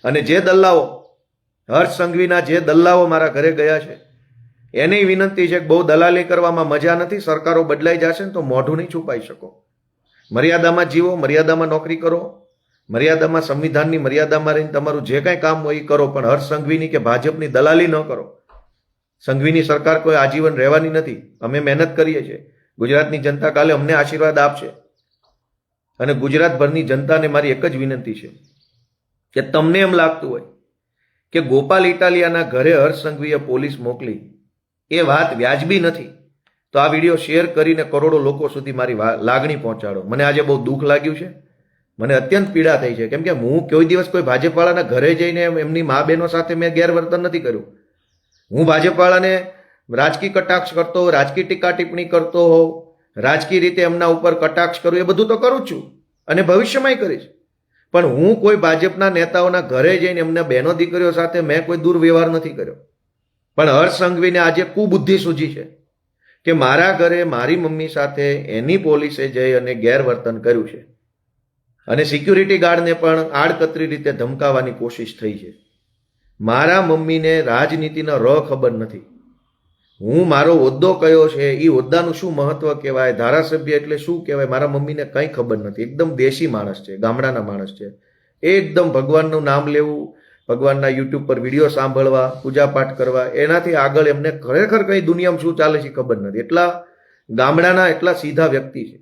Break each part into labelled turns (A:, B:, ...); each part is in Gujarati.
A: અને જે દલ્લાઓ હર્ષ સંઘવીના જે દલ્લાઓ મારા ઘરે ગયા છે એની વિનંતી છે કે બહુ દલાલી કરવામાં મજા નથી. સરકારો બદલાઈ જશે ને તો મોઢું નહીં છુપાઈ શકો. મર્યાદામાં જીવો, મર્યાદામાં નોકરી કરો, મર્યાદામાં સંવિધાનની મર્યાદામાં રહીને તમારું જે કાંઈ કામ હોય એ કરો, પણ હર્ષ સંઘવીની કે ભાજપની દલાલી ન કરો. સંઘવીની સરકાર કોઈ આજીવન રહેવાની નથી. અમે મહેનત કરીએ છીએ. ગુજરાતની જનતા કાલે અમને આશીર્વાદ આપશે. અને ગુજરાતભરની જનતાને મારી એક જ વિનંતી છે કે તમને એમ લાગતું હોય કે ગોપાલ ઇટાલિયાના ઘરે હર્ષ સંઘવીએ પોલીસ મોકલી એ વાત વ્યાજબી નથી, તો આ વિડીયો શેર કરીને કરોડો લોકો સુધી મારી લાગણી પહોંચાડો. મને આજે બહુ દુઃખ લાગ્યું છે, મને અત્યંત પીડા થઈ છે. કેમ કે હું કોઈ દિવસ કોઈ ભાજપવાળાના ઘરે જઈને એમની મા બહેનો સાથે મેં ગેરવર્તન નથી કર્યું. હું ભાજપવાળાને રાજકીય કટાક્ષ કરતો હોઉં, રાજકીય ટીકા ટિપ્પણી કરતો હોઉં, રાજકીય રીતે એમના ઉપર કટાક્ષ કરું, એ બધું તો કરું જ છું અને ભવિષ્યમાંય કરીશ. પણ હું કોઈ ભાજપના નેતાઓના ઘરે જઈને એમના બહેનો દીકરીઓ સાથે મેં કોઈ દુર્વ્યવહાર નથી કર્યો. પણ હર્ષ સંઘવીને આજે કુબુદ્ધિ સૂજી છે કે મારા ઘરે મારી મમ્મી સાથે એની પોલીસે જઈ અને ગેરવર્તન કર્યું છે અને સિક્યુરિટી ગાર્ડને પણ આડકતરી રીતે ધમકાવવાની કોશિશ થઈ છે. મારા મમ્મીને રાજનીતિનો ખબર નથી. હું મારો હોદ્દો કયો છે, એ હોદ્દાનું શું મહત્વ કહેવાય, ધારાસભ્ય એટલે શું કહેવાય, મારા મમ્મીને કંઈ ખબર નથી. એકદમ દેશી માણસ છે, ગામડાના માણસ છે. એકદમ ભગવાનનું નામ લેવું, ભગવાનના યુટ્યુબ પર વિડીયો સાંભળવા, પૂજાપાઠ કરવા, એનાથી આગળ એમને ખરેખર કઈ દુનિયામાં શું ચાલે છે ખબર નથી. એટલા ગામડાના, એટલા સીધા વ્યક્તિ છે.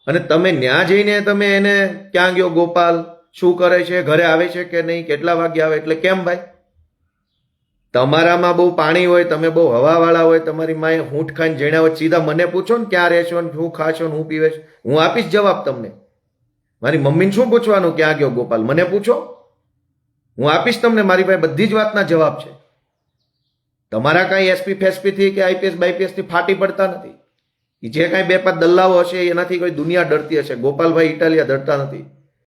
A: અને તમે ન્યા જઈને તમે એને ક્યાં ગયો ગોપાલ, શું કરે છે, ઘરે આવે છે કે નહીં, કેટલા વાગે આવે, એટલે કેમ ભાઈ? તમારામાં બહુ પાણી હોય, તમે બહુ હવાવાળા હોય, તમારી માએ હૂંઠ ખાઈને જણ્યા હોય, સીધા મને પૂછો ને ક્યાં રહેશો ને શું ખાશો ને હું પીવે છે, હું આપીશ જવાબ તમને. મારી મમ્મીને શું પૂછવાનું ક્યાં ગયો ગોપાલ, મને પૂછો, હું આપીશ તમને. મારી પાસે બધી જ વાતના જવાબ છે. તમારા કાંઈ એસપી ફેસપીથી કે આઈપીએસ બાઈપીએસથી ફાટી પડતા નથી. જે કાંઈ બે પાંચ દલ્લાઓ હશે એનાથી કોઈ દુનિયા ડરતી હશે. ગોપાલભાઈ ઇટાલિયા ડરતા નથી.